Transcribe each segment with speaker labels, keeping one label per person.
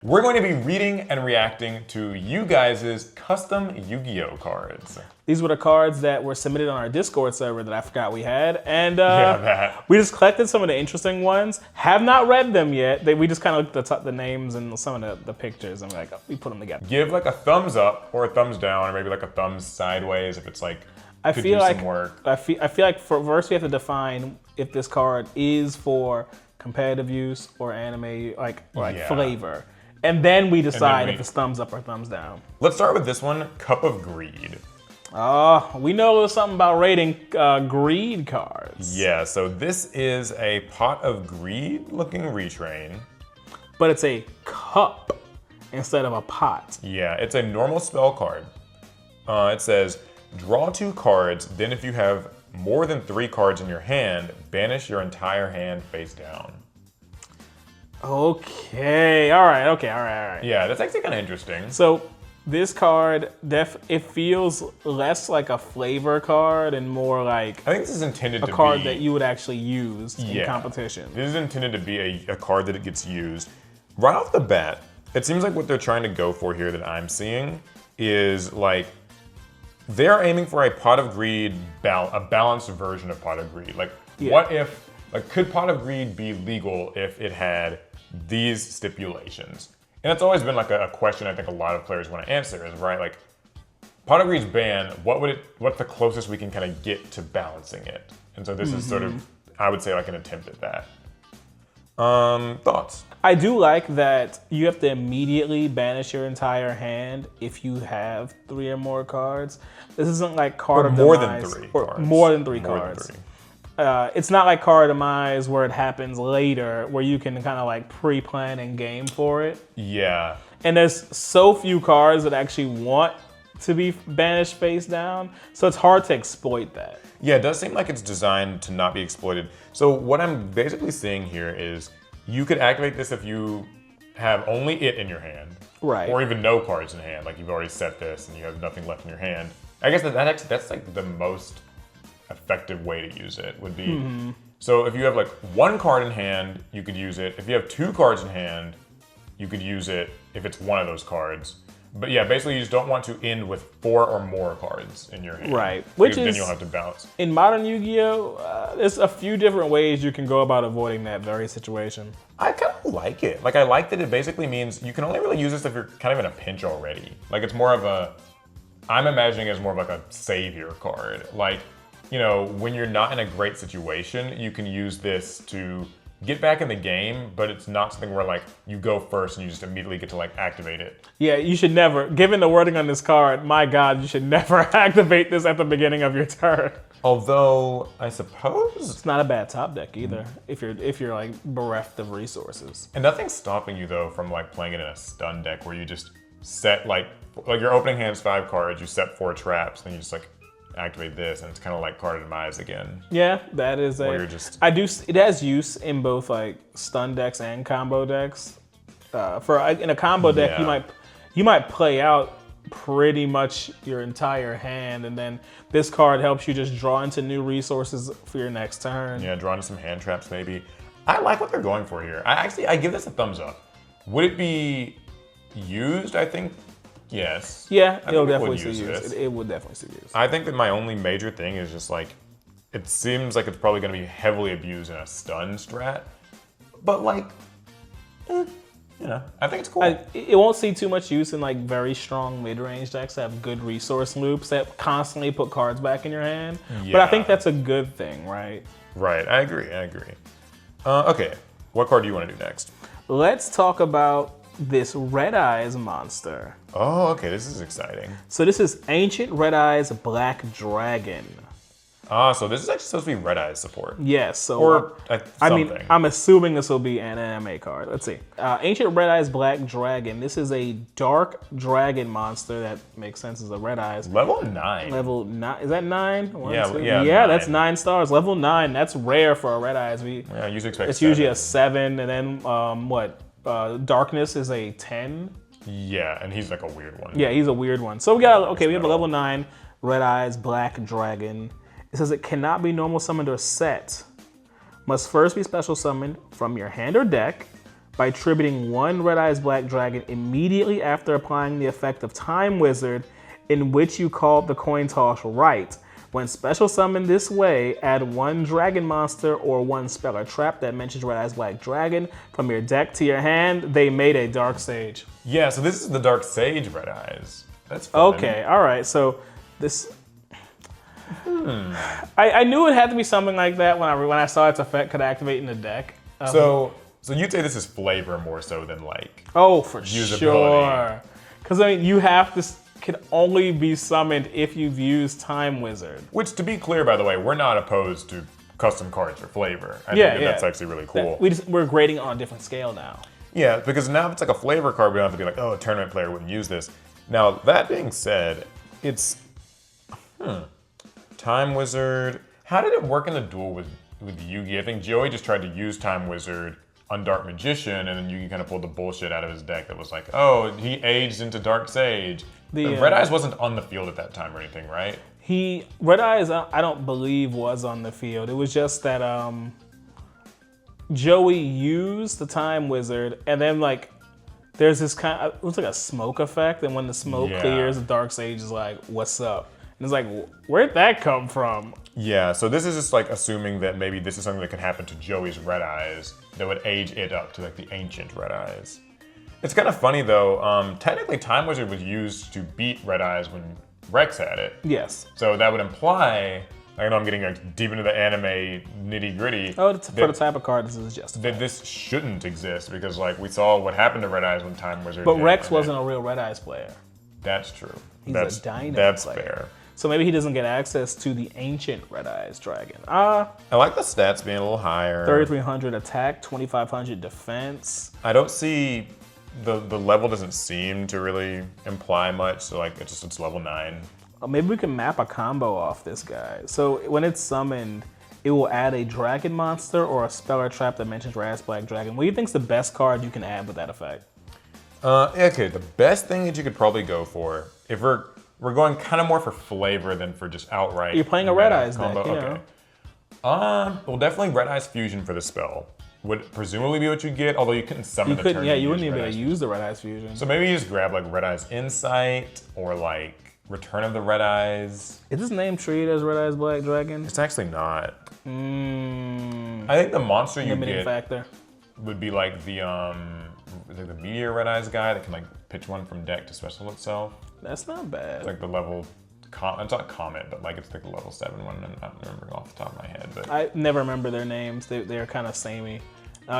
Speaker 1: We're going to be reading and reacting to you guys' custom Yu-Gi-Oh cards.
Speaker 2: These were the cards that were submitted on our Discord server that I forgot we had. And
Speaker 1: that.
Speaker 2: we just collected some of the interesting ones. Have not read them yet. We just kind of looked at the names and some of the pictures and we put them together.
Speaker 1: Give like a thumbs up or a thumbs down or maybe like a thumbs sideways if it's like
Speaker 2: I
Speaker 1: could
Speaker 2: feel
Speaker 1: use
Speaker 2: like
Speaker 1: some work.
Speaker 2: I feel like first we have to define if this card is for competitive use or anime flavor. And then we decide if it's thumbs up or thumbs down.
Speaker 1: Let's start with this one, Cup of Greed.
Speaker 2: We know a little something about rating greed cards.
Speaker 1: Yeah, so this is a Pot of Greed looking retrain.
Speaker 2: But it's a cup instead of a pot.
Speaker 1: Yeah, it's a normal spell card. It says, draw 2 cards, then if you have more than 3 cards in your hand, banish your entire hand face down.
Speaker 2: Okay, all right.
Speaker 1: Yeah, that's actually kind of interesting.
Speaker 2: So this card, it feels less like a flavor card and more like
Speaker 1: I think this is intended to be
Speaker 2: a card that you would actually use in competition.
Speaker 1: This is intended to be a card that it gets used. Right off the bat, it seems like what they're trying to go for here that I'm seeing is like, they're aiming for a Pot of Greed, a balanced version of Pot of Greed. Like, what if, could Pot of Greed be legal if it had these stipulations? And it's always been like a question I think a lot of players want to answer is, right, like, Pot of Greed's banned, what's the closest we can kind of get to balancing it? And so this is sort of, I would say, like an attempt at that. Thoughts? I
Speaker 2: do like that you have to immediately banish your entire hand if you have 3 or more cards. This isn't like card of
Speaker 1: more
Speaker 2: demise.
Speaker 1: Than 3
Speaker 2: or
Speaker 1: cards.
Speaker 2: More than 3
Speaker 1: more
Speaker 2: cards.
Speaker 1: Than 3.
Speaker 2: It's not like card demise where it happens later, where you can kind of like pre-plan and game for it.
Speaker 1: Yeah.
Speaker 2: And there's so few cards that actually want to be banished face down, so it's hard to exploit that.
Speaker 1: Yeah, it does seem like it's designed to not be exploited. So what I'm basically seeing here is you could activate this if you have only it in your hand.
Speaker 2: Right.
Speaker 1: Or even no cards in hand, like you've already set this and you have nothing left in your hand. I guess that's like the most effective way to use it would be. So if you have like 1 card in hand, you could use it. If you have 2 cards in hand, you could use it if it's one of those cards. But yeah, basically you just don't want to end with 4 or more cards in your hand.
Speaker 2: Right, which
Speaker 1: then
Speaker 2: is,
Speaker 1: you'll have to bounce.
Speaker 2: In modern Yu-Gi-Oh, there's a few different ways you can go about avoiding that very situation.
Speaker 1: I kind of like it. Like I like that it basically means you can only really use this if you're kind of in a pinch already. Like it's more of a, I'm imagining it as more of like a savior card. Like, you know, when you're not in a great situation, you can use this to get back in the game, but it's not something where like you go first and you just immediately get to like activate it.
Speaker 2: Yeah, you should never, given the wording on this card, my God, you should never activate this at the beginning of your turn.
Speaker 1: Although, I suppose
Speaker 2: it's not a bad top deck either, if you're like bereft of resources.
Speaker 1: And nothing's stopping you though from like playing it in a stun deck where you just set like your opening hand's 5 cards, you set 4 traps, then you just like activate this, and it's kind of like card demise again.
Speaker 2: Yeah, that is it has use in both like stun decks and combo decks. In a combo deck, you might play out pretty much your entire hand, and then this card helps you just draw into new resources for your next turn.
Speaker 1: Yeah, draw into some hand traps maybe. I like what they're going for here. I give this a thumbs up. Would it be used? I think yes.
Speaker 2: Yeah, it'll definitely see use. It would definitely see use.
Speaker 1: I think that my only major thing is just like, it seems like it's probably going to be heavily abused in a stun strat, but like, you know, I think it's cool.
Speaker 2: It won't see too much use in like very strong mid-range decks that have good resource loops that constantly put cards back in your hand. Yeah. But I think that's a good thing, right?
Speaker 1: Right, I agree. Okay, what card do you want to do next?
Speaker 2: Let's talk about this Red Eyes monster.
Speaker 1: Oh, okay, this is exciting.
Speaker 2: So this is Ancient Red Eyes Black Dragon.
Speaker 1: So this is actually supposed to be Red Eyes support.
Speaker 2: Yes, so
Speaker 1: or
Speaker 2: I mean, I'm assuming this will be an anime card. Let's see. Ancient Red Eyes Black Dragon. This is a dark dragon monster that makes sense as a Red Eyes.
Speaker 1: Level 9.
Speaker 2: Level 9. Is that 9?
Speaker 1: Yeah,
Speaker 2: 9. That's 9 stars. Level 9. That's rare for a Red Eyes.
Speaker 1: Yeah, usually expect
Speaker 2: it's
Speaker 1: 7.
Speaker 2: Usually a 7, and then Darkness is a 10.
Speaker 1: Yeah, and he's like a weird one.
Speaker 2: Yeah, he's a weird one. So we have a level 9 Red Eyes Black Dragon. It says it cannot be normal summoned or set. Must first be special summoned from your hand or deck, by tributing 1 Red Eyes Black Dragon immediately after applying the effect of Time Wizard in which you called the coin toss right. When special summoned this way, add 1 dragon monster or 1 spell or trap that mentions Red Eyes Black Dragon from your deck to your hand. They made a Dark Sage.
Speaker 1: Yeah, so this is the Dark Sage Red Eyes. That's fun.
Speaker 2: Okay, all right. So this, I knew it had to be something like that when I saw its effect could activate in the deck.
Speaker 1: So you'd say this is flavor more so than like
Speaker 2: for
Speaker 1: usability.
Speaker 2: Sure. Because I mean, you have to. Can only be summoned if you've used Time Wizard.
Speaker 1: Which, to be clear, by the way, we're not opposed to custom cards for flavor. I think that's actually really cool.
Speaker 2: We're grading on a different scale now.
Speaker 1: Yeah, because now if it's like a flavor card, we don't have to be like, oh, a tournament player wouldn't use this. Now, that being said, it's... Time Wizard... How did it work in the duel with Yugi? I think Joey just tried to use Time Wizard on Dark Magician, and then Yugi kind of pulled the bullshit out of his deck that was like, oh, he aged into Dark Sage. Red Eyes wasn't on the field at that time or anything, right?
Speaker 2: Red Eyes, I don't believe was on the field. It was just that Joey used the Time Wizard, and then like there's this kind of, it was like a smoke effect, and when the smoke clears, the Dark Sage is like, what's up? And it's like, where'd that come from?
Speaker 1: Yeah, so this is just like assuming that maybe this is something that could happen to Joey's Red Eyes that would age it up to like the ancient Red Eyes. It's kind of funny though, technically Time Wizard was used to beat Red Eyes when Rex had it.
Speaker 2: Yes.
Speaker 1: So that would imply, I know I'm getting like deep into the anime nitty gritty.
Speaker 2: Oh, for the type of card this is justified.
Speaker 1: That this shouldn't exist because like we saw what happened to Red Eyes when Time Wizard
Speaker 2: But Rex wasn't a real Red Eyes player.
Speaker 1: That's true.
Speaker 2: He's a Dino
Speaker 1: That's
Speaker 2: player.
Speaker 1: fair.
Speaker 2: So maybe he doesn't get access to the ancient Red Eyes Dragon. I
Speaker 1: like the stats being a little higher.
Speaker 2: 3,300 attack, 2,500 defense.
Speaker 1: I don't see, the level doesn't seem to really imply much, so like it's level 9.
Speaker 2: Maybe we can map a combo off this guy. So when it's summoned, it will add a dragon monster or a spell or trap that mentions Red Eyes Black Dragon. What do you think's the best card you can add with that effect?
Speaker 1: Okay, the best thing that you could probably go for, if we're going kind of more for flavor than for just outright.
Speaker 2: You're playing a Red Eyes
Speaker 1: combo.
Speaker 2: deck, you know.
Speaker 1: Well, definitely Red Eyes Fusion for the spell would presumably be what you get, although you couldn't summon the turn.
Speaker 2: Yeah, you wouldn't even be able to use the Red Eyes Fusion.
Speaker 1: So maybe you just grab like Red Eyes Insight or like Return of the Red Eyes.
Speaker 2: Is this name treated as Red Eyes Black Dragon?
Speaker 1: It's actually not. I think the monster you get
Speaker 2: factor
Speaker 1: would be like the Meteor Red Eyes guy that can like pitch one from deck to special itself.
Speaker 2: That's not bad.
Speaker 1: It's like the level, it's not Comet, but like it's like the level 7 one. I'm not remembering off the top of my head, but
Speaker 2: I never remember their names. They're kind of samey.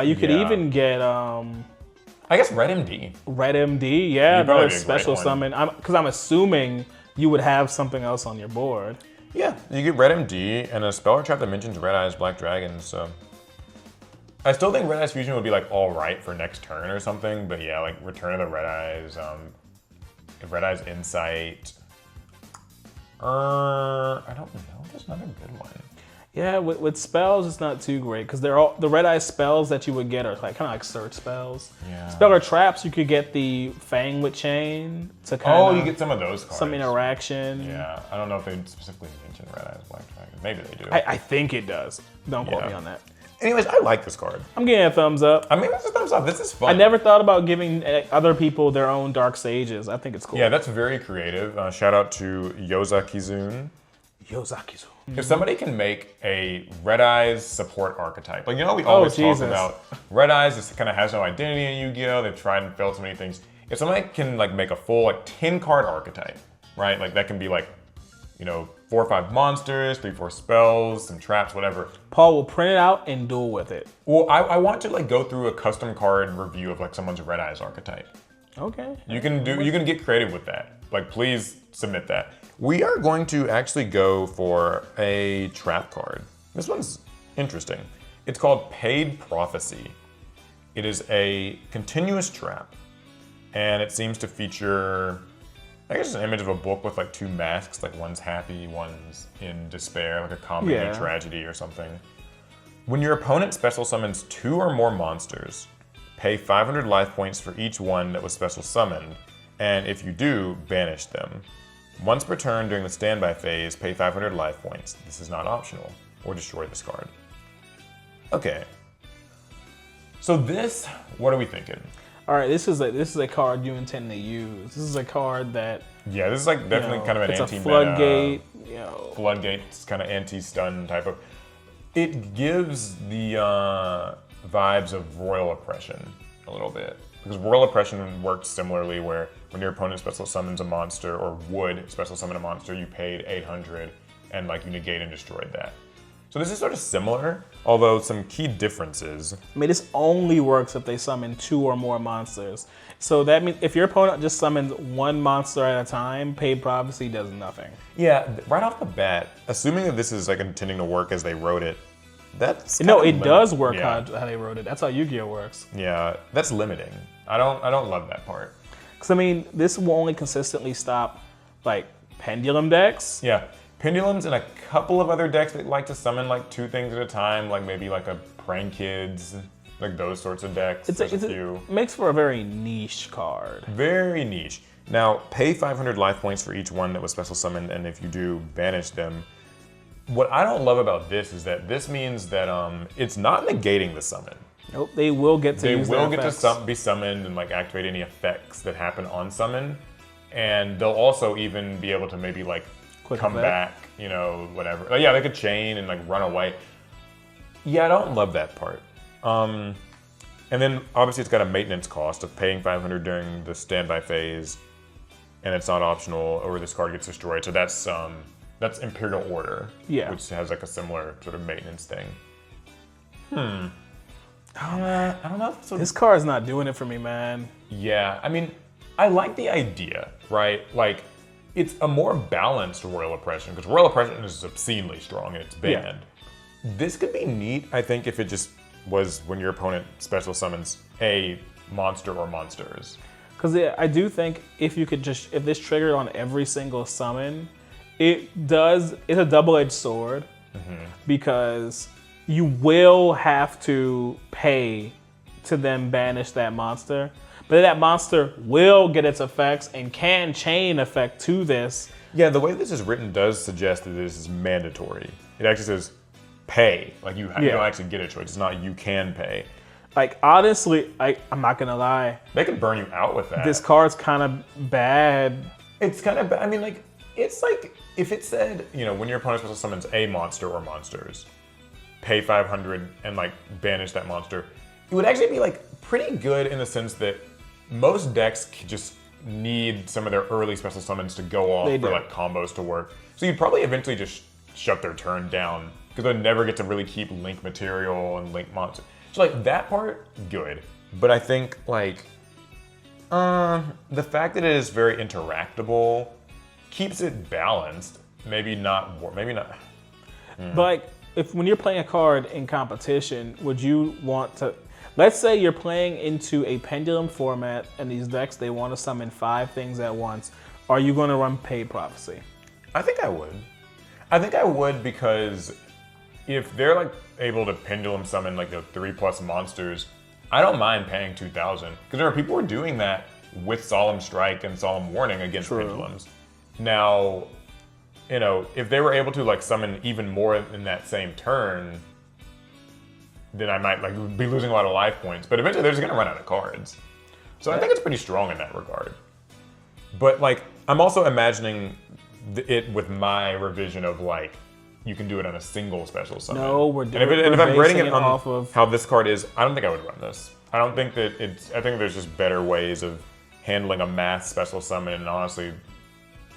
Speaker 2: You could even get
Speaker 1: I guess Red MD.
Speaker 2: Red MD, yeah, another special summon. Because I'm assuming you would have something else on your board.
Speaker 1: Yeah, you get Red MD and a spell or trap that mentions Red Eyes Black Dragon. So I still think Red Eyes Fusion would be like all right for next turn or something. But yeah, like Return of the Red Eyes. Red Eyes Insight. I don't know. There's another good one.
Speaker 2: Yeah, with spells, it's not too great because they're all the Red Eyes spells that you would get are like kind of like search spells.
Speaker 1: Yeah.
Speaker 2: Spell or traps, you could get the Fang with Chain to kind of.
Speaker 1: Oh, you get some of those cards.
Speaker 2: Some interaction.
Speaker 1: Yeah, I don't know if they specifically mention Red Eyes Black Dragon. Maybe they do.
Speaker 2: I think it does. Don't quote me on that.
Speaker 1: Anyways, I like this card.
Speaker 2: I'm getting a thumbs up.
Speaker 1: I mean, it's a thumbs up. This is fun.
Speaker 2: I never thought about giving other people their own Dark Sages. I think it's cool.
Speaker 1: Yeah, that's very creative. Shout out to Yozaki-zun.
Speaker 2: Yozaki-zun.
Speaker 1: If somebody can make a Red Eyes support archetype, like, you know, we always talk about Red Eyes, this kind of has no identity in Yu-Gi-Oh! They've tried and failed so many things. If somebody can like make a full like 10-card archetype, right? Like that can be like, you know, 4 or 5 monsters, 3 or 4 spells, some traps, whatever.
Speaker 2: Paul will print it out and duel with it.
Speaker 1: Well, I want to like go through a custom card review of like someone's Red Eyes archetype.
Speaker 2: Okay.
Speaker 1: You can get creative with that. Like, please submit that. We are going to actually go for a trap card. This one's interesting. It's called Paid Prophecy. It is a continuous trap, and it seems to feature, I guess, an image of a book with like 2 masks, like one's happy, one's in despair, like a comedy or tragedy or something. When your opponent special summons 2 or more monsters, pay 500 life points for each one that was special summoned, and if you do, banish them. Once per turn during the standby phase, pay 500 life points. This is not optional, or destroy this card. Okay. So this, what are we thinking?
Speaker 2: All right, this is a card you intend to use. This is a card that
Speaker 1: this is like definitely kind of an
Speaker 2: it's a floodgate.
Speaker 1: Floodgate's kind of anti-stun type of. It gives the vibes of Royal Oppression a little bit, because Royal Oppression worked similarly, where when your opponent special summons a monster or would special summon a monster, you paid 800 and like you negate and destroyed that. So this is sort of similar, although some key differences.
Speaker 2: I mean, this only works if they summon 2 or more monsters. So that means if your opponent just summons 1 monster at a time, Paid Prophecy does nothing.
Speaker 1: Yeah, right off the bat, assuming that this is like intending to work as they wrote it, that's
Speaker 2: no, it does work how they wrote it. That's how Yu-Gi-Oh works.
Speaker 1: Yeah, that's limiting. I don't love that part.
Speaker 2: Because I mean, this will only consistently stop like pendulum decks.
Speaker 1: Yeah. Pendulums and a couple of other decks that like to summon like 2 things at a time, like maybe like a Prank Kids, like those sorts of decks.
Speaker 2: It makes for a very niche card.
Speaker 1: Very niche. Now, pay 500 life points for each one that was special summoned, and if you do, banish them. What I don't love about this is that this means that it's not negating the summon.
Speaker 2: Nope, they will get to use their effects.
Speaker 1: They will get to be summoned and like activate any effects that happen on summon, and they'll also even be able to maybe like come back, you know, whatever. Yeah, they could chain and like run away. Yeah, I don't love that part. And then obviously it's got a maintenance cost of paying 500 during the standby phase, and it's not optional, or this card gets destroyed. So that's Imperial Order, which has like a similar sort of maintenance thing. I don't know.
Speaker 2: This card's not doing it for me, man.
Speaker 1: Yeah, I mean, I like the idea, right? Like, it's a more balanced Royal Oppression, because Royal Oppression is obscenely strong and it's banned. Yeah. This could be neat, I think, if it just was when your opponent special summons a monster or monsters.
Speaker 2: Because I do think if this triggered on every single summon, it's a double-edged sword, because you will have to pay to then banish that monster. But that monster will get its effects and can chain effect to this.
Speaker 1: Yeah, the way this is written does suggest that this is mandatory. It actually says pay. Like you don't actually get a choice. It's not you can pay.
Speaker 2: Like honestly, I'm not gonna lie.
Speaker 1: They could burn you out with that.
Speaker 2: This card's kind of bad.
Speaker 1: It's kind of bad. I mean, like, it's like if it said, you know, when your opponent special summons a monster or monsters, pay 500 and like banish that monster. It would actually be like pretty good in the sense that most decks just need some of their early special summons to go off for like combos to work. So you'd probably eventually just shut their turn down, because they'd never get to really keep link material and link monster. So like that part, good. But I think like the fact that it is very interactable keeps it balanced. Maybe not.
Speaker 2: But like, when you're playing a card in competition, would you want to? Let's say you're playing into a pendulum format, and these decks, they want to summon 5 things at once. Are you going to run Paid Prophecy?
Speaker 1: I think I would. I think I would, because if they're like able to pendulum summon like the 3+ monsters, I don't mind paying 2,000. Because there are people who are doing that with Solemn Strike and Solemn Warning against pendulums. Now, you know, if they were able to like summon even more in that same turn, then I might like be losing a lot of life points. But eventually they're just gonna run out of cards. So I think it's pretty strong in that regard. But like, I'm also imagining it with my revision of like, you can do it on a single special summon.
Speaker 2: No, we're doing
Speaker 1: it. And if I'm rating it on
Speaker 2: off of
Speaker 1: how this card is, I don't think I would run this. I don't think that I think there's just better ways of handling a mass special summon, and honestly,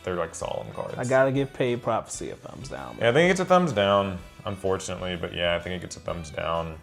Speaker 1: they're like solemn cards.
Speaker 2: I gotta give Paid Prophecy a thumbs down.
Speaker 1: Yeah, I think it's a thumbs down, unfortunately, but yeah, I think it gets a thumbs down.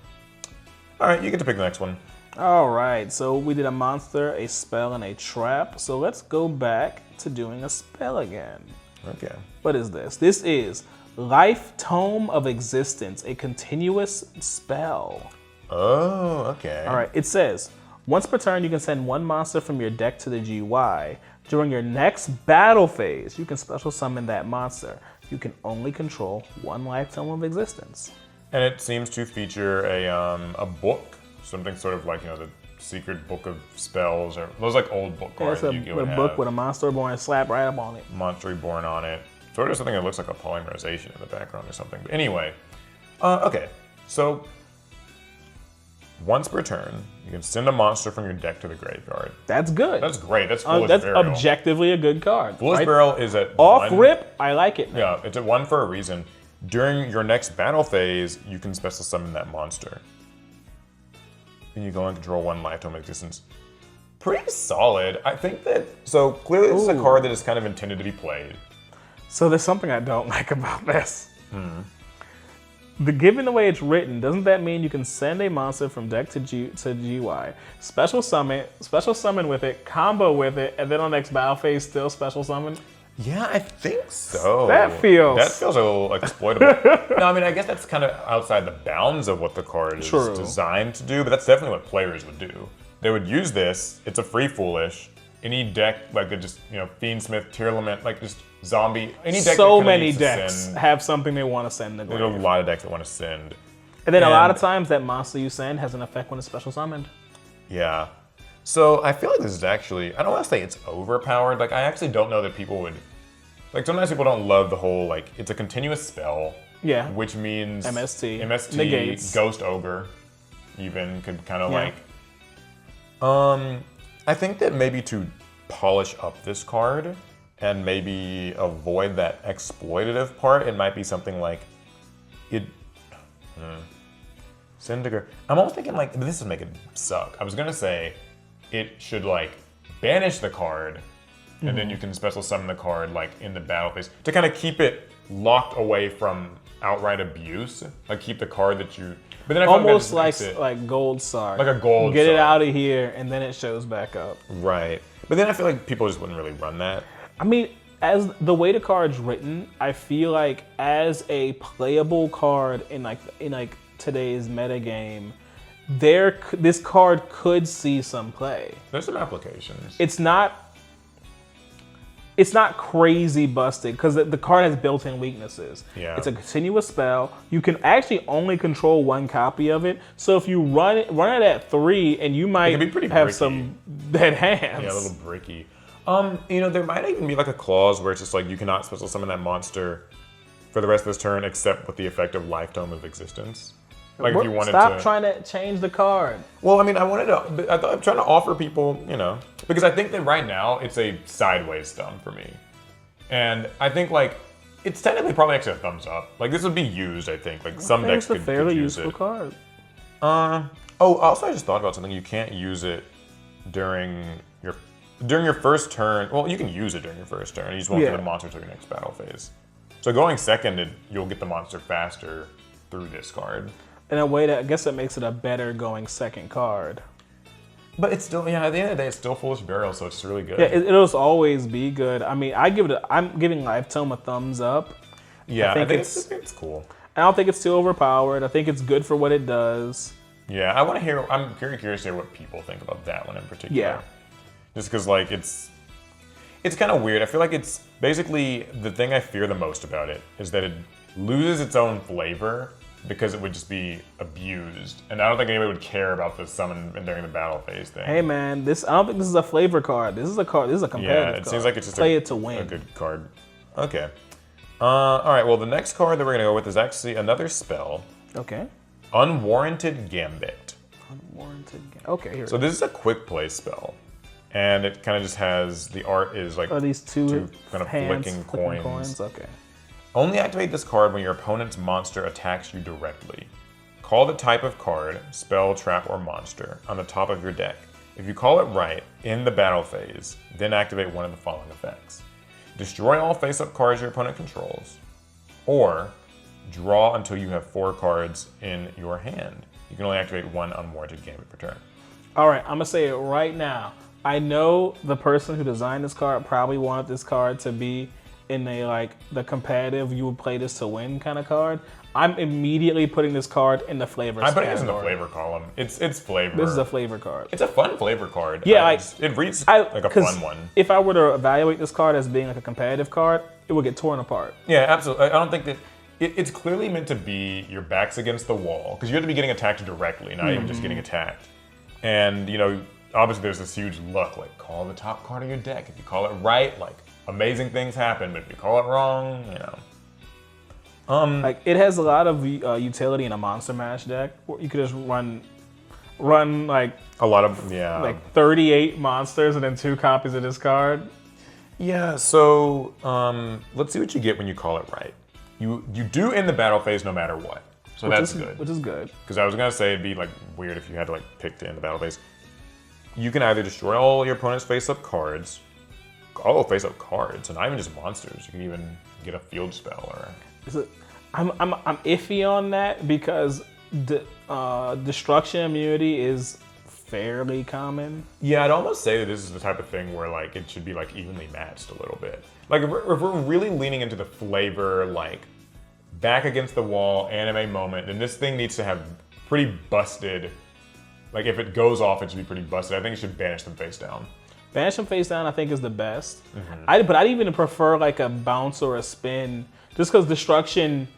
Speaker 1: All right, you get to pick the next one.
Speaker 2: All right, so we did a monster, a spell, and a trap. So let's go back to doing a spell again.
Speaker 1: Okay.
Speaker 2: What is this? This is Life Tome of Existence, a continuous spell.
Speaker 1: Oh, okay.
Speaker 2: All right, it says, once per turn, you can send 1 monster from your deck to the GY. During your next battle phase, you can special summon that monster. You can only control 1 Life Tome of Existence.
Speaker 1: And it seems to feature a book, something sort of like, you know, the Secret Book of Spells, or those like old book cards.
Speaker 2: It's a book with a Monster Reborn slap right up on it.
Speaker 1: Monster Reborn on it. Sort of something that looks like a polymerization in the background or something. But anyway, okay, so once per turn, you can send a monster from your deck to the graveyard.
Speaker 2: That's good.
Speaker 1: That's great. That's Foolish
Speaker 2: That's
Speaker 1: Burial.
Speaker 2: objectively a good card.
Speaker 1: Foolish Burial is at
Speaker 2: off
Speaker 1: 1.
Speaker 2: rip. I like it. Now.
Speaker 1: Yeah, it's at 1 for a reason. During your next battle phase, you can special summon that monster. And you go and control 1 life Tome of Existence. Pretty solid. I think that, so clearly this is a card that is kind of intended to be played.
Speaker 2: So there's something I don't like about this. Given the way it's written, doesn't that mean you can send a monster from deck to GY, special summon with it, combo with it, and then on next battle phase still special summon?
Speaker 1: Yeah, I think so.
Speaker 2: That feels
Speaker 1: a little exploitable. No, I mean, I guess that's kind of outside the bounds of what the card is designed to do, but that's definitely what players would do. They would use this. It's a free Foolish. Any deck, like just, Fiendsmith, Tearlament, like just zombie. Any deck.
Speaker 2: So many decks have something they want to send to
Speaker 1: There's a lot of decks that want to send.
Speaker 2: And then a lot of times that monster you send has an effect when it's special summoned.
Speaker 1: Yeah. So I feel like this is actually, I don't want to say it's overpowered. Like, I actually don't know that people would, like, sometimes people don't love the whole, like, it's a continuous spell.
Speaker 2: Yeah.
Speaker 1: Which means
Speaker 2: MST.
Speaker 1: Negates. Ghost Ogre even could kind of like. I think that maybe to polish up this card and maybe avoid that exploitative part, it might be something like it. Syndiger. I'm almost thinking like this would make it suck. I was gonna say it should like banish the card, and then you can special summon the card like in the battle phase to kind of keep it locked away from outright abuse. Like keep the card that you. But then I
Speaker 2: almost like Gold Star.
Speaker 1: Like a Gold
Speaker 2: Get
Speaker 1: Star.
Speaker 2: it out of here, and then it shows back up.
Speaker 1: Right. But then I feel like people just wouldn't really run that.
Speaker 2: I mean, as the way the card's written, I feel like as a playable card in like today's metagame, this card could see some play.
Speaker 1: There's some applications.
Speaker 2: It's not crazy busted because the card has built-in weaknesses.
Speaker 1: Yeah.
Speaker 2: It's a continuous spell. You can actually only control 1 copy of it. So if you run it at 3, and you might have
Speaker 1: bricky.
Speaker 2: some dead hands.
Speaker 1: Yeah, a little bricky. There might even be like a clause where it's just like you cannot special summon that monster for the rest of this turn except with the effect of Life Tome of Existence. Like if you wanted
Speaker 2: Stop trying to change the card.
Speaker 1: Well, I mean, I'm trying to offer people, because I think that right now it's a sideways thumb for me. And I think like, it's technically probably actually a thumbs up. Like this would be used, I think. Like some decks could use it. It's a fairly useful
Speaker 2: card.
Speaker 1: Also I just thought about something. You can't use it during your first turn. Well, you can use it during your first turn. You just won't get the monster to your next battle phase. So going second, you'll get the monster faster through this card.
Speaker 2: In a way that I guess that makes it a better going second card.
Speaker 1: But it's still, at the end of the day, it's still Foolish Burial, so it's really good.
Speaker 2: Yeah, it'll always be good. I mean, I'm giving Life Tome a thumbs up.
Speaker 1: Yeah, I think it's cool.
Speaker 2: I don't think it's too overpowered. I think it's good for what it does.
Speaker 1: Yeah, I'm very curious to hear what people think about that one in particular.
Speaker 2: Yeah.
Speaker 1: Just because, like, it's kind of weird. I feel like it's basically the thing I fear the most about it is that it loses its own flavor because it would just be abused. And I don't think anybody would care about the summon during the battle phase thing.
Speaker 2: Hey man, I don't think this is a flavor card. This is a competitive card.
Speaker 1: Yeah, it seems like it's just
Speaker 2: play it to win.
Speaker 1: A good card. Okay. All right, well the next card that we're gonna go with is actually another spell.
Speaker 2: Okay.
Speaker 1: Unwarranted Gambit.
Speaker 2: Okay, here.
Speaker 1: So this is a quick play spell. And it kind of just has, the art is like
Speaker 2: these two
Speaker 1: kind of flicking coins.
Speaker 2: Okay.
Speaker 1: Only activate this card when your opponent's monster attacks you directly. Call the type of card, spell, trap, or monster on the top of your deck. If you call it right in the battle phase, then activate one of the following effects. Destroy all face-up cards your opponent controls, or draw until you have 4 cards in your hand. You can only activate 1 Unwarranted Gambit per turn.
Speaker 2: All right, I'm gonna say it right now. I know the person who designed this card probably wanted this card to be in the competitive, you would play this to win kind of card. I'm immediately putting this card in the flavor.
Speaker 1: I'm putting this in the flavor column. It's flavor.
Speaker 2: This is a flavor card.
Speaker 1: It's a fun flavor card.
Speaker 2: Yeah,
Speaker 1: it reads like a fun one.
Speaker 2: If I were to evaluate this card as being like a competitive card, it would get torn apart.
Speaker 1: Yeah, absolutely. I don't think that it's clearly meant to be your back's against the wall because you have to be getting attacked directly, not even just getting attacked. And obviously there's this huge look like call the top card of your deck. If you call it right, like amazing things happen, but if you call it wrong, Like it has a lot of utility in a Monster Mash deck. You could just run
Speaker 2: run like
Speaker 1: a lot of, yeah.
Speaker 2: Like 38 monsters and then 2 copies of this card.
Speaker 1: Yeah, so let's see what you get when you call it right. You do end the battle phase no matter what. So that's good.
Speaker 2: Which is good.
Speaker 1: Because I was gonna say it'd be like weird if you had to like pick to end the battle phase. You can either destroy all your opponent's face-up cards. Oh, face-up cards, and not even just monsters. You can even get a field spell or.
Speaker 2: I'm iffy on that because destruction immunity is fairly common.
Speaker 1: Yeah, I'd almost say that this is the type of thing where like it should be like evenly matched a little bit. Like if we're really leaning into the flavor, like back against the wall anime moment, then this thing needs to have pretty busted. Like if it goes off, it should be pretty busted. I think it should banish them face down.
Speaker 2: Banish them face down, I think, is the best. Mm-hmm. But I'd even prefer like a bounce or a spin, just because destruction.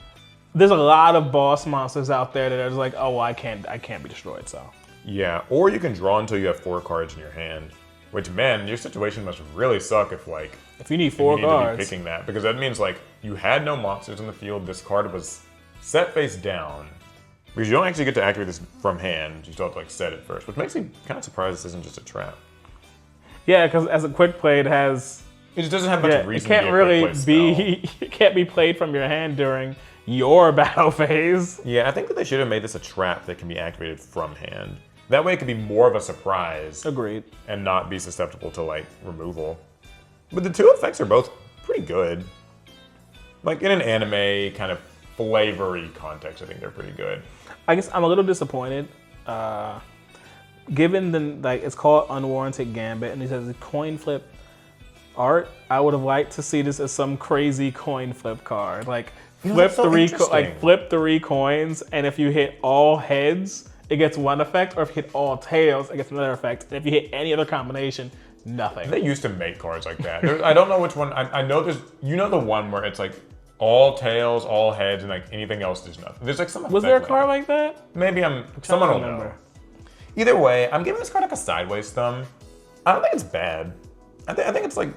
Speaker 2: There's a lot of boss monsters out there that are just like, oh, I can't be destroyed. So.
Speaker 1: Yeah, or you can draw until you have 4 cards in your hand. Which, man, your situation must really suck if like.
Speaker 2: If you need 4 cards.
Speaker 1: To be picking that, because that means like you had no monsters in the field. This card was set face down. Because you don't actually get to activate this from hand. You still have to like set it first, which makes me kind of surprised this isn't just a trap.
Speaker 2: Yeah, because as a quick play, it has.
Speaker 1: It just doesn't have much reason.
Speaker 2: It can't really be. It can't be played from your hand during your battle phase.
Speaker 1: Yeah, I think that they should have made this a trap that can be activated from hand. That way, it could be more of a surprise.
Speaker 2: Agreed.
Speaker 1: And not be susceptible to like removal. But the 2 effects are both pretty good. Like in an anime kind of flavory context, I think they're pretty good.
Speaker 2: I guess I'm a little disappointed. Given it's called Unwarranted Gambit, and it says coin flip art. I would have liked to see this as some crazy coin flip card, like flip 3 coins, and if you hit all heads, it gets 1 effect, or if you hit all tails, it gets another effect, and if you hit any other combination, nothing.
Speaker 1: They used to make cards like that. I don't know which one. I know there's the one where it's like all tails, all heads, and like anything else does nothing. There's like some.
Speaker 2: Was there a card like that?
Speaker 1: Maybe someone will know. Either way, I'm giving this card like a sideways thumb. I don't think it's bad. I think it's like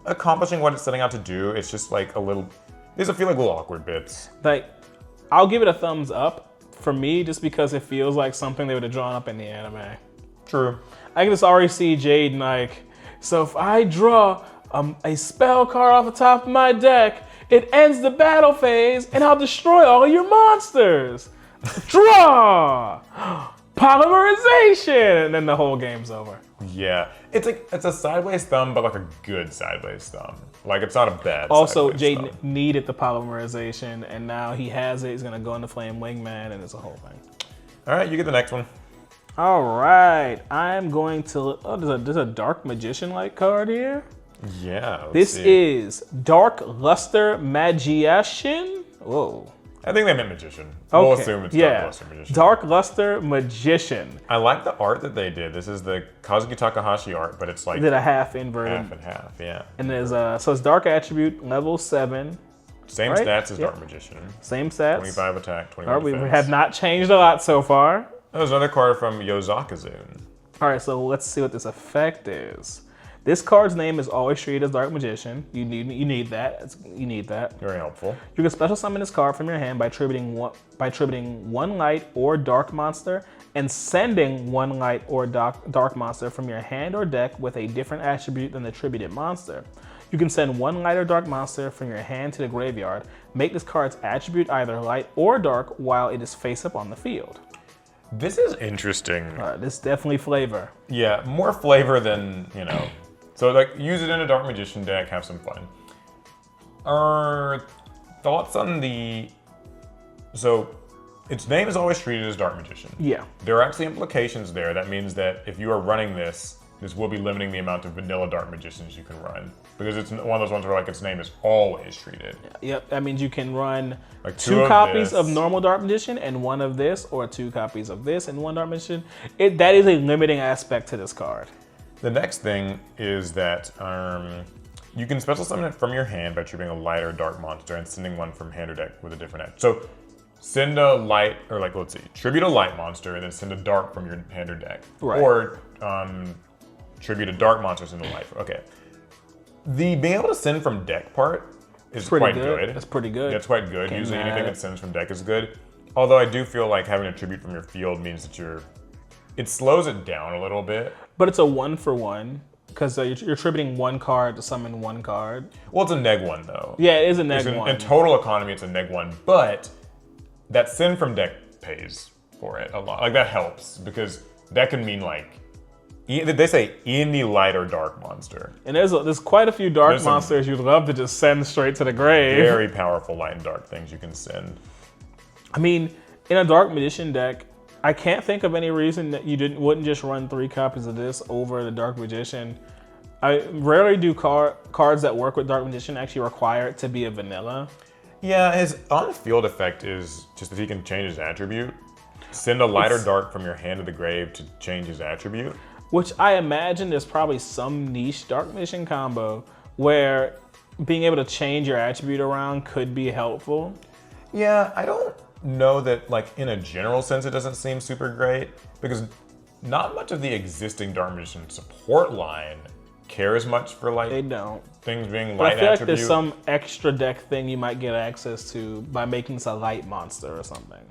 Speaker 1: accomplishing what it's setting out to do. It's just like a little. These feel like little awkward bits.
Speaker 2: Like, I'll give it a thumbs up for me, just because it feels like something they would have drawn up in the anime.
Speaker 1: True.
Speaker 2: I can just already see Jaden like, so if I draw a spell card off the top of my deck, it ends the battle phase, and I'll destroy all of your monsters. Draw! Polymerization! And then the whole game's over.
Speaker 1: Yeah. It's a sideways thumb, but like a good sideways thumb. Like it's not a bad
Speaker 2: Also,
Speaker 1: sideways
Speaker 2: Jaden needed the polymerization, and now he has it. He's going to go into Flame Wingman, and it's a whole thing.
Speaker 1: All right, you get the next one.
Speaker 2: All right. I'm going to... Oh, there's a Dark Magician-like card here.
Speaker 1: Yeah,
Speaker 2: This is Darkluster Magician. Whoa.
Speaker 1: I think they meant Magician.
Speaker 2: Okay.
Speaker 1: We'll assume it's Darkluster Magician.
Speaker 2: Darkluster Magician.
Speaker 1: I like the art that they did. This is the Kazuki Takahashi art, but it's like...
Speaker 2: They did a half inverted.
Speaker 1: Half and half, yeah.
Speaker 2: And there's so it's Dark Attribute, level 7.
Speaker 1: Same stats as Dark Magician.
Speaker 2: Same stats.
Speaker 1: 25 attack, 21 defense.
Speaker 2: We have not changed a lot so far.
Speaker 1: There's another card from Yozakazun.
Speaker 2: All right, so let's see what this effect is. This card's name is always treated as Dark Magician. You need that. You need that.
Speaker 1: Very helpful.
Speaker 2: You can special summon this card from your hand by attributing one light or dark monster and sending one light or dark monster from your hand or deck with a different attribute than the attributed monster. You can send one light or dark monster from your hand to the graveyard. Make this card's attribute either light or dark while it is face up on the field.
Speaker 1: This is interesting.
Speaker 2: This is definitely flavor.
Speaker 1: Yeah, more flavor than, So like use it in a Dark Magician deck, have some fun. Thoughts on so its name is always treated as Dark Magician.
Speaker 2: Yeah.
Speaker 1: There are actually implications there. That means that if you are running this will be limiting the amount of vanilla Dark Magicians you can run. Because it's one of those ones where like its name is always treated.
Speaker 2: Yep, that means you can run
Speaker 1: like
Speaker 2: two copies of normal Dark Magician and one of this, or 2 copies of this and 1 Dark Magician. That is a limiting aspect to this card.
Speaker 1: The next thing is that you can special summon it from your hand by attributing a light or dark monster and sending one from hand or deck with a different edge. So send a light, or like, let's see, tribute a light monster and then send a dark from your hand or deck.
Speaker 2: Right.
Speaker 1: Or tribute a dark monster, send a light. Okay. The being able to send from deck part is quite good.
Speaker 2: That's pretty good.
Speaker 1: That's quite good. Usually anything that sends from deck is good. Although I do feel like having a tribute from your field means that you're it slows it down a little bit.
Speaker 2: But it's a 1-for-1 because you're attributing one card to summon one card.
Speaker 1: Well, it's a neg-1 though.
Speaker 2: Yeah, it is a neg-1.
Speaker 1: In total economy, it's a neg-1, but that send from deck pays for it a lot. Like that helps because that can mean like, they say any light or dark monster.
Speaker 2: And there's quite a few dark monsters you'd love to just send straight to the grave.
Speaker 1: Very powerful light and dark things you can send.
Speaker 2: I mean, in a Dark Magician deck, I can't think of any reason that you wouldn't just run 3 copies of this over the Dark Magician. I rarely do cards that work with Dark Magician actually require it to be a vanilla.
Speaker 1: Yeah, his on-field effect is just that he can change his attribute. Send a light or dark from your hand to the grave to change his attribute.
Speaker 2: Which I imagine there's probably some niche Dark Magician combo where being able to change your attribute around could be helpful.
Speaker 1: Yeah, I don't know that, like, in a general sense, it doesn't seem super great because not much of the existing Dark Magician support line cares much for, like,
Speaker 2: they don't.
Speaker 1: Things being
Speaker 2: But
Speaker 1: light
Speaker 2: I feel
Speaker 1: attribute.
Speaker 2: like there's some extra deck thing you might get access to by making this a light monster or something.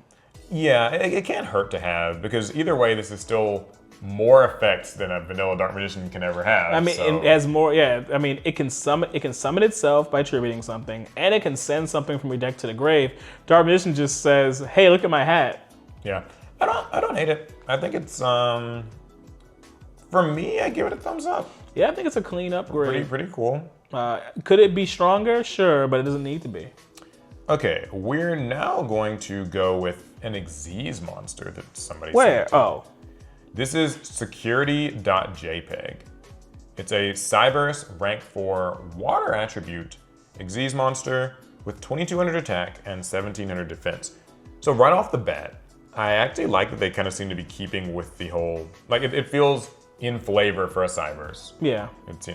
Speaker 1: Yeah, it can't hurt to have because either way, this is still more effects than a vanilla Dark Magician can ever have.
Speaker 2: I mean,
Speaker 1: so.
Speaker 2: it has more. Yeah, I mean, it can summon itself by attributing something, and it can send something from your deck to the grave. Dark Magician just says, "Hey, look at my hat."
Speaker 1: Yeah, I don't hate it. I think it's for me, I give it a thumbs up.
Speaker 2: Yeah, I think it's a clean upgrade.
Speaker 1: Pretty cool.
Speaker 2: Could it be stronger? Sure, but it doesn't need to be.
Speaker 1: Okay, we're now going to go with an Xyz monster that somebody
Speaker 2: Where?
Speaker 1: sent.
Speaker 2: Oh.
Speaker 1: This is Security.jpeg. It's a Cyberse rank 4 water attribute Xyz monster with 2200 attack and 1700 defense. So right off the bat, I actually like that they kind of seem to be keeping with the whole, like it feels in flavor for a Cyberse.
Speaker 2: Yeah.
Speaker 1: It's,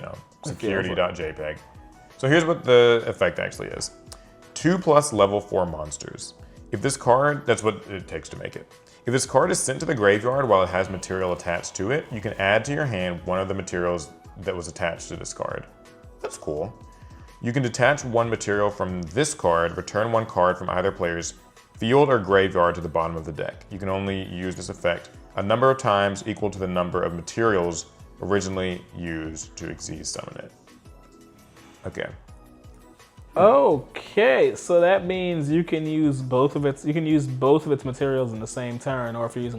Speaker 1: Security.jpeg. So here's what the effect actually is. 2+ level 4 monsters. If this card, that's what it takes to make it. If this card is sent to the graveyard while it has material attached to it, you can add to your hand one of the materials that was attached to this card. That's cool. You can detach one material from this card, return one card from either player's field or graveyard to the bottom of the deck. You can only use this effect a number of times equal to the number of materials originally used to Xyz summon it. Okay.
Speaker 2: Okay, so that means you can use both of its materials in the same turn, or if you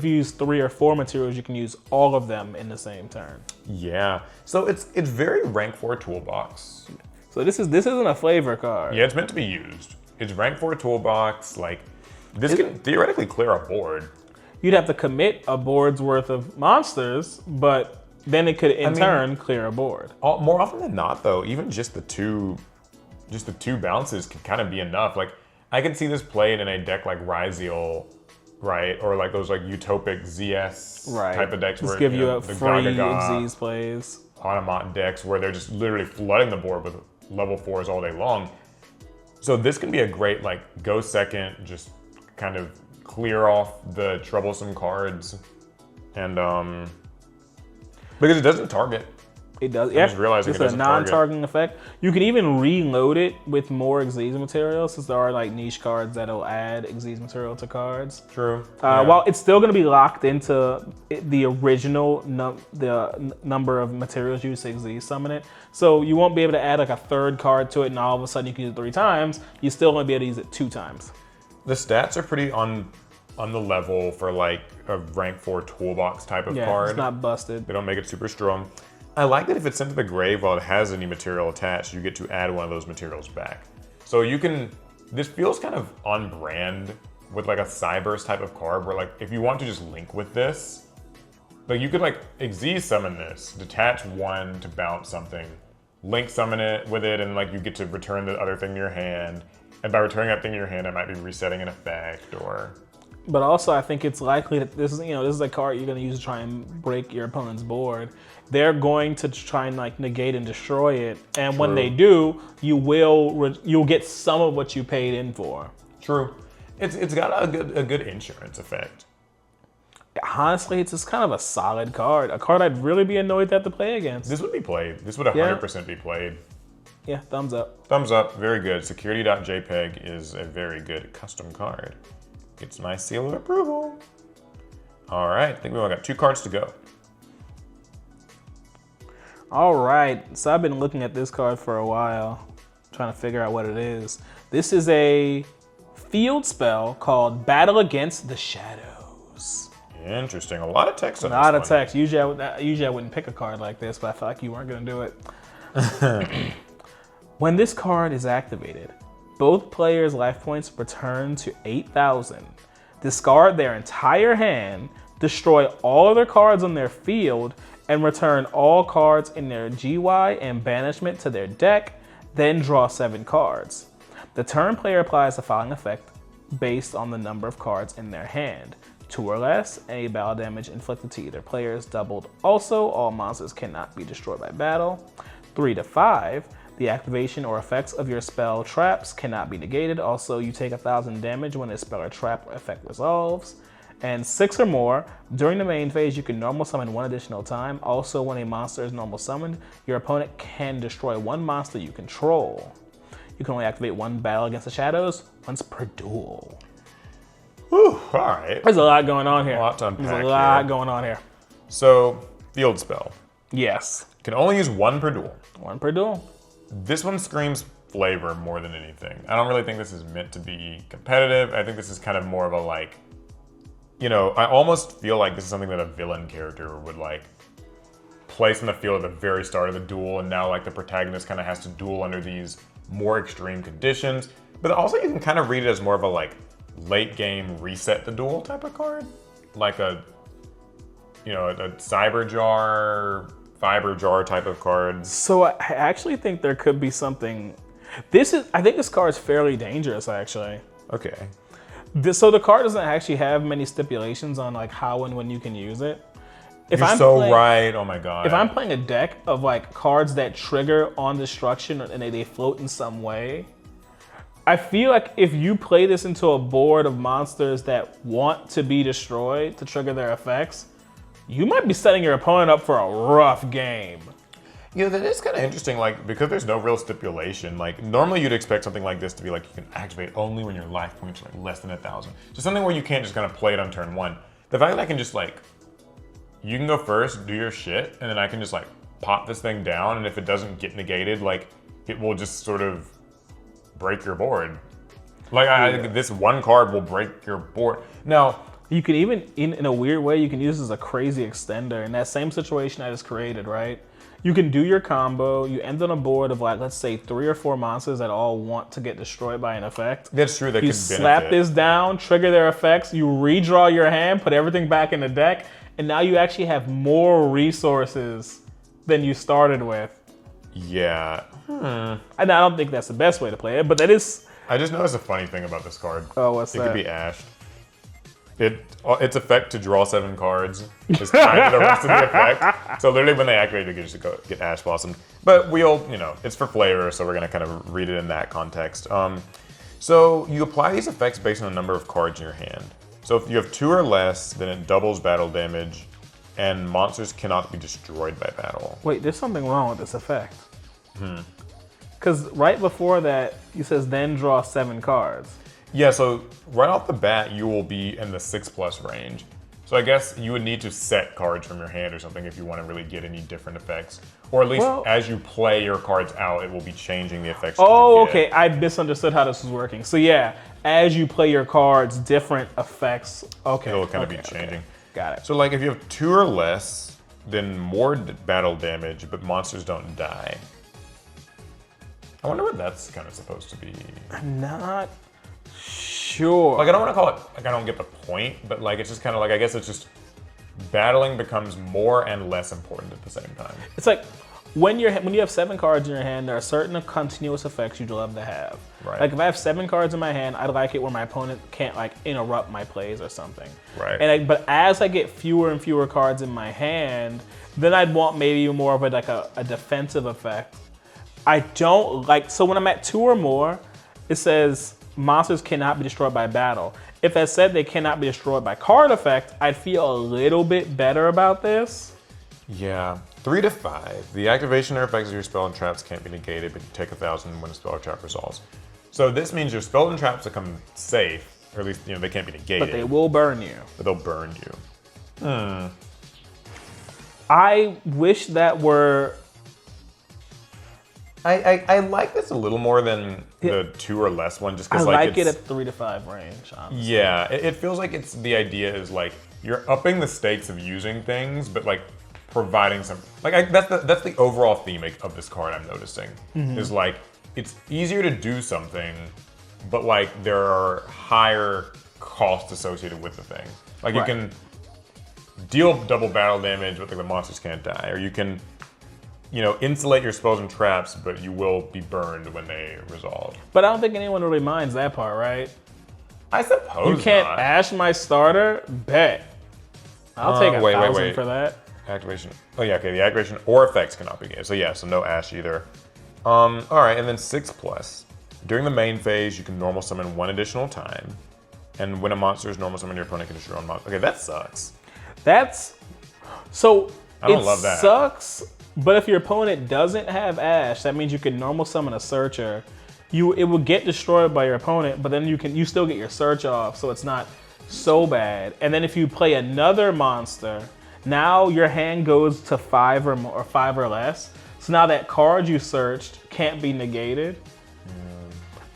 Speaker 2: use 3 or 4 materials, you can use all of them in the same turn.
Speaker 1: Yeah. So it's very rank 4 toolbox.
Speaker 2: So this isn't a flavor card.
Speaker 1: Yeah, it's meant to be used. It's rank 4 toolbox. Like this can theoretically clear a board.
Speaker 2: You'd have to commit a board's worth of monsters, but then it could in turn clear a board.
Speaker 1: More often than not, though, even just the two bounces can kind of be enough. Like I can see this played in a deck like Ryzeal, right, or like those like utopic ZS type of decks
Speaker 2: just
Speaker 1: where
Speaker 2: give you a
Speaker 1: the
Speaker 2: free Xyz plays.
Speaker 1: Automata decks where they're just literally flooding the board with level 4s all day long. So this can be a great like go second, just kind of clear off the troublesome cards, and because it doesn't target.
Speaker 2: It does.
Speaker 1: Yeah, just realizing
Speaker 2: it's a non-targeting effect. You can even reload it with more Xyz material, since there are like niche cards that'll add Xyz material to cards.
Speaker 1: True.
Speaker 2: While it's still going to be locked into the original number of materials used to Xyz summon it, so you won't be able to add like a 3rd card to it, and all of a sudden you can use it 3 times. You still won't be able to use it 2 times.
Speaker 1: The stats are pretty on the level for like a rank 4 toolbox type of card.
Speaker 2: It's not busted.
Speaker 1: They don't make it super strong. I like that if it's sent to the grave while it has any material attached, you get to add one of those materials back. So you can, this feels kind of on brand with like a Cyberse type of card where like, if you want to just link with this, like you could like Xyz summon this, detach one to bounce something, link summon it with it, and like you get to return the other thing to your hand. And by returning that thing to your hand, it might be resetting an effect or...
Speaker 2: But also, I think it's likely that this is a card you're going to use to try and break your opponent's board. They're going to try and like negate and destroy it, and when they do, you'll get some of what you paid in for.
Speaker 1: True. It's got a good insurance effect.
Speaker 2: Honestly, it's just kind of a solid card. A card I'd really be annoyed to have to play against.
Speaker 1: This would be played. This would 100% be played.
Speaker 2: Yeah, thumbs up.
Speaker 1: Thumbs up. Very good. Security.jpeg is a very good custom card. Gets my seal of approval. All right, I think we only got 2 cards to go.
Speaker 2: All right, so I've been looking at this card for a while, trying to figure out what it is. This is a field spell called Battle Against the Shadows.
Speaker 1: Interesting, a lot of text on
Speaker 2: this one. A lot of text. Usually I wouldn't pick a card like this, but I felt like you weren't gonna do it. When this card is activated, both players' life points return to 8,000. Discard their entire hand, destroy all other cards on their field, and return all cards in their GY and banishment to their deck, then draw 7 cards. The turn player applies the following effect based on the number of cards in their hand. 2 or less, any battle damage inflicted to either player is doubled. Also, all monsters cannot be destroyed by battle. 3 to 5, the activation or effects of your spell traps cannot be negated. Also, you take 1,000 damage when a spell or trap effect resolves. And 6 or more, during the main phase, you can normal summon 1 additional time. Also, when a monster is normal summoned, your opponent can destroy 1 monster you control. You can only activate 1 Battle Against the Shadows once per duel.
Speaker 1: Whew, all right.
Speaker 2: There's a lot going on here.
Speaker 1: A lot to unpack.
Speaker 2: There's a lot going on here.
Speaker 1: So, field spell.
Speaker 2: Yes.
Speaker 1: Can only use 1 per duel.
Speaker 2: 1 per duel.
Speaker 1: This one screams flavor more than anything. I don't really think this is meant to be competitive. I think this is kind of more of a like, you know, I almost feel like this is something that a villain character would like place in the field at the very start of the duel, and now like the protagonist kind of has to duel under these more extreme conditions. But also you can kind of read it as more of a like late game reset the duel type of card. Like a, you know, a Fiber Jar type of cards.
Speaker 2: So I actually think there could be something. I think this card is fairly dangerous actually.
Speaker 1: Okay.
Speaker 2: So the card doesn't actually have many stipulations on like how and when you can use it.
Speaker 1: You're so right, oh my god.
Speaker 2: If I'm playing a deck of like cards that trigger on destruction and they float in some way, I feel like if you play this into a board of monsters that want to be destroyed to trigger their effects, you might be setting your opponent up for a rough game.
Speaker 1: You know, that is kind of interesting, like, because there's no real stipulation, like, normally you'd expect something like this to be like, you can activate only when your life points are like less than 1,000. So something where you can't just kind of play it on turn 1. The fact that I can just like, you can go first, do your shit, and then I can just like pop this thing down, and if it doesn't get negated, like, it will just sort of break your board. Like, I think this 1 card will break your board. Now,
Speaker 2: you can even, in a weird way, you can use this as a crazy extender. In that same situation I just created, right? You can do your combo, you end on a board of like, let's say 3 or 4 monsters that all want to get destroyed by an effect.
Speaker 1: That's true, that
Speaker 2: you
Speaker 1: could
Speaker 2: slap
Speaker 1: benefit.
Speaker 2: this down, trigger their effects, you redraw your hand, put everything back in the deck, and now you actually have more resources than you started with.
Speaker 1: Yeah.
Speaker 2: And I don't think that's the best way to play it, but that is...
Speaker 1: I just noticed a funny thing about this card.
Speaker 2: Oh, what's that?
Speaker 1: It could be ashed. Its effect to draw 7 cards is kind of the rest of the effect. So literally when they activate it, you just get Ash Blossomed. But we'll, you know, it's for flavor, so we're gonna kind of read it in that context. So you apply these effects based on the number of cards in your hand. So if you have 2 or less, then it doubles battle damage, and monsters cannot be destroyed by battle.
Speaker 2: Wait, there's something wrong with this effect. Because right before that, he says then draw 7 cards.
Speaker 1: Yeah, so right off the bat, you will be in the 6+ range. So I guess you would need to set cards from your hand or something if you want to really get any different effects. Or at least as you play your cards out, it will be changing the effects.
Speaker 2: Oh, okay, I misunderstood how this was working. So yeah, as you play your cards, different effects. Okay.
Speaker 1: It'll kind of be changing.
Speaker 2: Okay. Got it.
Speaker 1: So like if you have 2 or less, then more battle damage, but monsters don't die. I wonder what that's kind of supposed to be.
Speaker 2: I'm not sure.
Speaker 1: Like I don't want to call it, like I don't get the point, but like it's just kind of like, I guess it's just battling becomes more and less important at the same time.
Speaker 2: It's like when you have 7 cards in your hand, there are certain continuous effects you'd love to have.
Speaker 1: Right.
Speaker 2: Like if I have 7 cards in my hand, I'd like it where my opponent can't like interrupt my plays or something.
Speaker 1: Right.
Speaker 2: And but as I get fewer and fewer cards in my hand, then I'd want maybe more of a defensive effect. I don't like, so when I'm at 2 or more, it says monsters cannot be destroyed by battle. If that said they cannot be destroyed by card effect, I'd feel a little bit better about this.
Speaker 1: Yeah. 3 to 5. The activation or effects of your spell and traps can't be negated, but you take 1,000 when a spell or trap resolves. So this means your spell and traps become safe, or at least, you know, they can't be negated.
Speaker 2: But they will burn you.
Speaker 1: But they'll burn you.
Speaker 2: I wish that were...
Speaker 1: I like this a little more than the 2 or less one, just because
Speaker 2: I like it at 3 to 5 range, honestly.
Speaker 1: Yeah, it feels like it's the idea is like you're upping the stakes of using things, but like providing some that's the overall theme of this card I'm noticing is like it's easier to do something, but like there are higher costs associated with the thing. Like you can deal double battle damage, but like the monsters can't die, or you can, you know, insulate your spells and traps, but you will be burned when they resolve.
Speaker 2: But I don't think anyone really minds that part, right?
Speaker 1: I suppose
Speaker 2: you can't
Speaker 1: not.
Speaker 2: Ash my starter? Bet. I'll take 1,000 for that.
Speaker 1: Activation. Oh yeah, okay. The activation or effects cannot be gained. So yeah, so no Ash either. All right, and then 6+. During the main phase, you can normal summon 1 additional time, and when a monster is normal summoned, your opponent can destroy one monster. Okay, that sucks.
Speaker 2: That's so.
Speaker 1: I don't love that.
Speaker 2: Sucks. But if your opponent doesn't have Ash, that means you can normal summon a Searcher. It will get destroyed by your opponent, but then you still get your search off, so it's not so bad. And then if you play another monster, now your hand goes to 5 or more, or 5 or less. So now that card you searched can't be negated.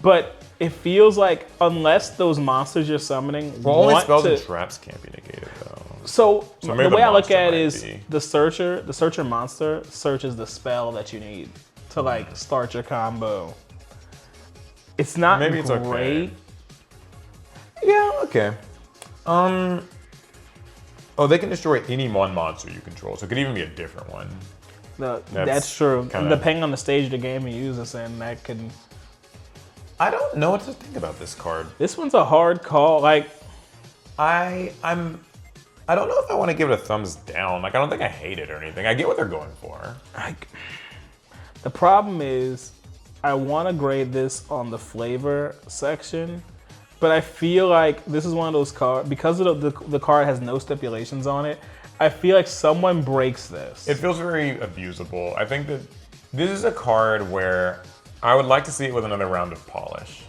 Speaker 2: But it feels like unless those monsters you're summoning
Speaker 1: only spells and traps can't be negated though.
Speaker 2: So the way I look at it is the searcher monster searches the spell that you need to like start your combo. It's not
Speaker 1: maybe it's
Speaker 2: great.
Speaker 1: Okay. Yeah, okay. Oh, they can destroy any one monster you control, so it could even be a different one.
Speaker 2: That's true. Depending on the stage of the game you use this in, that can...
Speaker 1: I don't know what to think about this card.
Speaker 2: This one's a hard call. Like,
Speaker 1: I don't know if I want to give it a thumbs down. Like, I don't think I hate it or anything. I get what they're going for.
Speaker 2: The problem is, I want to grade this on the flavor section, but I feel like this is one of those cards, because of the card has no stipulations on it, I feel like someone breaks this.
Speaker 1: It feels very abusable. I think that this is a card where I would like to see it with another round of polish.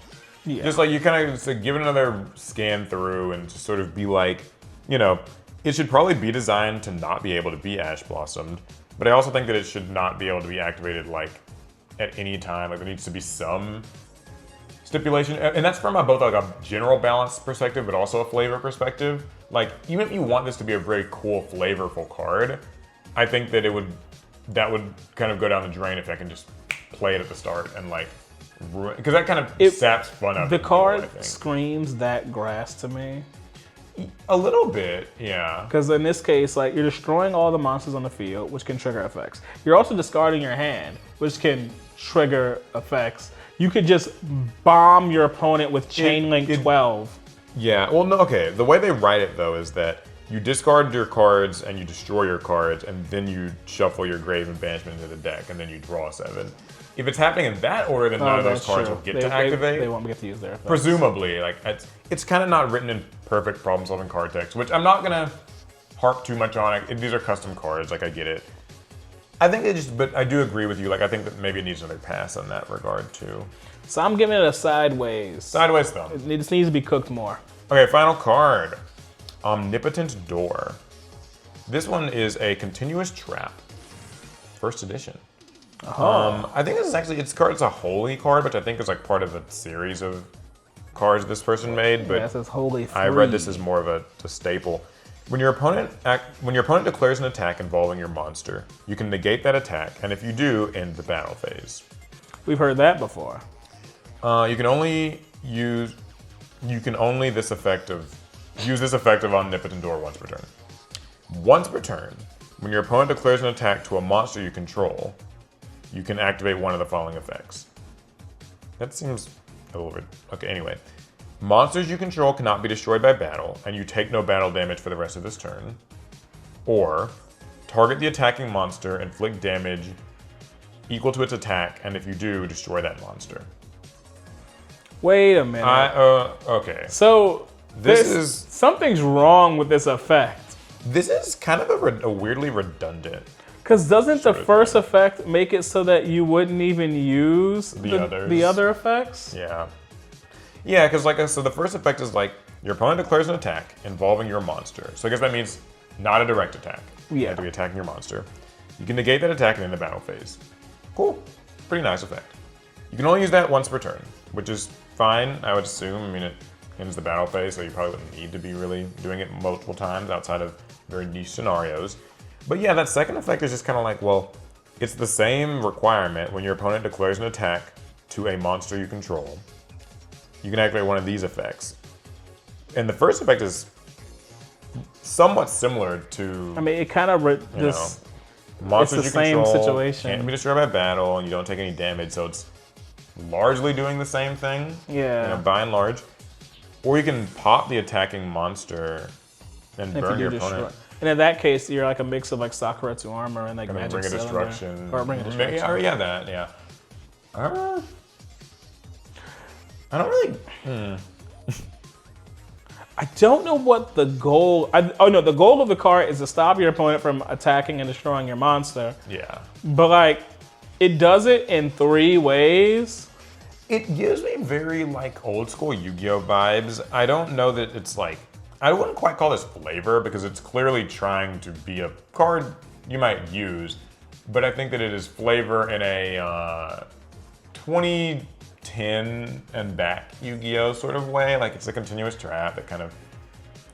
Speaker 1: Yeah. Just like you kind of just give it another scan through and just sort of be like, you know, it should probably be designed to not be able to be Ash Blossomed, but I also think that it should not be able to be activated like at any time. Like there needs to be some stipulation, and that's from both like a general balance perspective, but also a flavor perspective. Like even if you want this to be a very cool, flavorful card, I think that that would kind of go down the drain if I can just play it at the start and like ruin, because that kind of saps fun out of
Speaker 2: the card. Screams that grass to me.
Speaker 1: A little bit, yeah.
Speaker 2: Because in this case, like, you're destroying all the monsters on the field, which can trigger effects. You're also discarding your hand, which can trigger effects. You could just bomb your opponent with Chain Link 12.
Speaker 1: Yeah, well, no, okay. The way they write it, though, is that you discard your cards and you destroy your cards, and then you shuffle your Grave and Banishment into the deck, and then you draw 7. If it's happening in that order, then none of those cards will get to activate.
Speaker 2: They won't get to use their effects.
Speaker 1: Presumably, like it's kind of not written in perfect problem-solving card text, which I'm not gonna harp too much on. These are custom cards, like I get it. I think but I do agree with you. Like I think that maybe it needs another pass in that regard too.
Speaker 2: So I'm giving it a sideways.
Speaker 1: Sideways thumb.
Speaker 2: It just needs to be cooked more.
Speaker 1: Okay, final card, Omnipotent Door. This one is a continuous trap, first edition. I think this is actually, it's a holy card, which I think is like part of a series of cards this person made, but
Speaker 2: yeah, it says holy 3.
Speaker 1: I read this as more of a staple. When your opponent declares an attack involving your monster, you can negate that attack, and if you do, end the battle phase.
Speaker 2: We've heard that before.
Speaker 1: You can only use this effect of Omnipotent Door once per turn. Once per turn, when your opponent declares an attack to a monster you control, you can activate one of the following effects. That seems a little bit... Okay, anyway. Monsters you control cannot be destroyed by battle, and you take no battle damage for the rest of this turn. Or, target the attacking monster, inflict damage equal to its attack, and if you do, destroy that monster.
Speaker 2: Wait a minute.
Speaker 1: Okay.
Speaker 2: So, something's wrong with this effect.
Speaker 1: This is kind of a weirdly redundant.
Speaker 2: Because doesn't the first effect make it so that you wouldn't even use the other effects?
Speaker 1: Yeah. Yeah, because so the first effect is like your opponent declares an attack involving your monster. So I guess that means not a direct attack. You
Speaker 2: Yeah.
Speaker 1: have to be attacking your monster. You can negate that attack and end the battle phase. Cool. Pretty nice effect. You can only use that once per turn, which is fine, I would assume. I mean, it ends the battle phase, so you probably wouldn't need to be really doing it multiple times outside of very niche scenarios. But yeah, that second effect is just kind of like, well, it's the same requirement when your opponent declares an attack to a monster you control. You can activate one of these effects. And the first effect is somewhat similar to,
Speaker 2: I mean, it kind of
Speaker 1: monsters
Speaker 2: it's
Speaker 1: you
Speaker 2: the same
Speaker 1: control
Speaker 2: situation.
Speaker 1: can't be destroyed by battle, and you don't take any damage, so it's largely doing the same thing.
Speaker 2: Yeah.
Speaker 1: By and large. Or you can pop the attacking monster and burn your opponent.
Speaker 2: And in that case, you're like a mix of like Sakuretsu armor and like
Speaker 1: And then
Speaker 2: magic
Speaker 1: bring a
Speaker 2: cylinder.
Speaker 1: destruction.
Speaker 2: Or bring a destruction.
Speaker 1: Or yeah, that, yeah. I don't really.
Speaker 2: I don't know what the goal. The goal of the card is to stop your opponent from attacking and destroying your monster.
Speaker 1: Yeah.
Speaker 2: But like, it does it in 3 ways.
Speaker 1: It gives me very like old school Yu-Gi-Oh vibes. I don't know that it's like, I wouldn't quite call this flavor because it's clearly trying to be a card you might use, but I think that it is flavor in a 2010 and back Yu-Gi-Oh sort of way. Like it's a continuous trap that kind of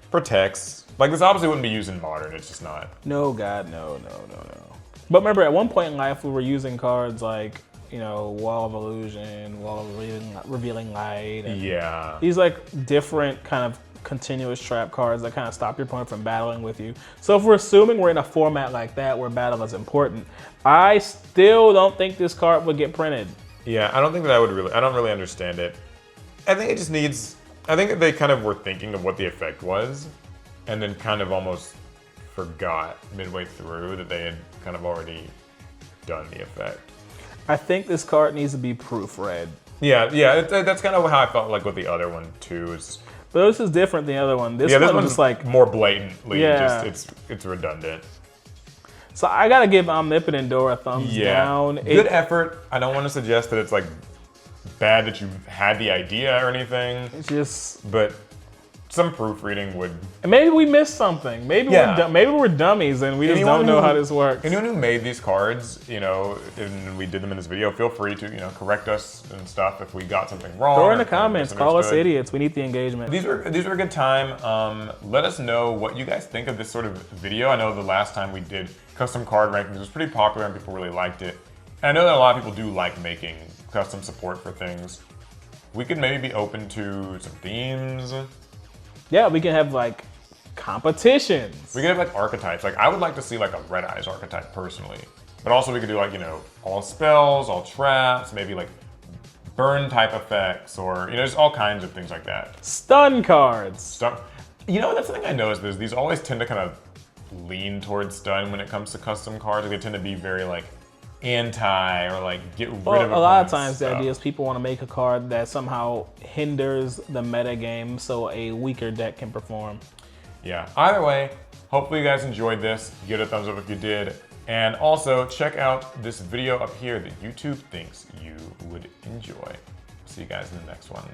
Speaker 1: protects. Like this obviously wouldn't be used in modern, it's just not.
Speaker 2: No, God, no. But remember, at one point in life, we were using cards like, Wall of Illusion, Wall of Revealing Light. And
Speaker 1: yeah.
Speaker 2: These like different kind of continuous trap cards that kind of stop your opponent from battling with you. So if we're assuming we're in a format like that where battle is important, I still don't think this card would get printed.
Speaker 1: Yeah, I don't think that I don't really understand it. I think it just needs, I think that they kind of were thinking of what the effect was and then kind of almost forgot midway through that they had kind of already done the effect.
Speaker 2: I think this card needs to be proofread.
Speaker 1: Yeah, that's kind of how I felt like with the other one too.
Speaker 2: But this is different than the other one. This one's just like
Speaker 1: more blatantly,
Speaker 2: yeah.
Speaker 1: it's redundant.
Speaker 2: So I gotta give Omnipotent Door a thumbs down.
Speaker 1: Good effort. I don't want to suggest that it's like bad that you had the idea or anything.
Speaker 2: It's just,
Speaker 1: but some proofreading would.
Speaker 2: And maybe we missed something. Maybe we're dummies and we just don't know how this works.
Speaker 1: Anyone who made these cards, and we did them in this video, feel free to correct us and stuff if we got something wrong.
Speaker 2: Throw in the comments. Call us idiots. We need the engagement.
Speaker 1: These were a good time. Let us know what you guys think of this sort of video. I know the last time we did custom card rankings was pretty popular and people really liked it. And I know that a lot of people do like making custom support for things. We could maybe be open to some themes.
Speaker 2: Yeah, we can have like competitions.
Speaker 1: We could have like archetypes. Like I would like to see like a Red Eyes archetype personally. But also we could do like, all spells, all traps, maybe like burn type effects or, just all kinds of things like that.
Speaker 2: Stun cards.
Speaker 1: That's something I noticed is these always tend to kind of lean towards stun when it comes to custom cards. They tend to be very like anti or like get rid of
Speaker 2: a lot of times the idea is people want to make a card that somehow hinders the meta game so a weaker deck can perform.
Speaker 1: Yeah, either way, hopefully you guys enjoyed this. Give it a thumbs up if you did. And also check out this video up here that YouTube thinks you would enjoy. See you guys in the next one.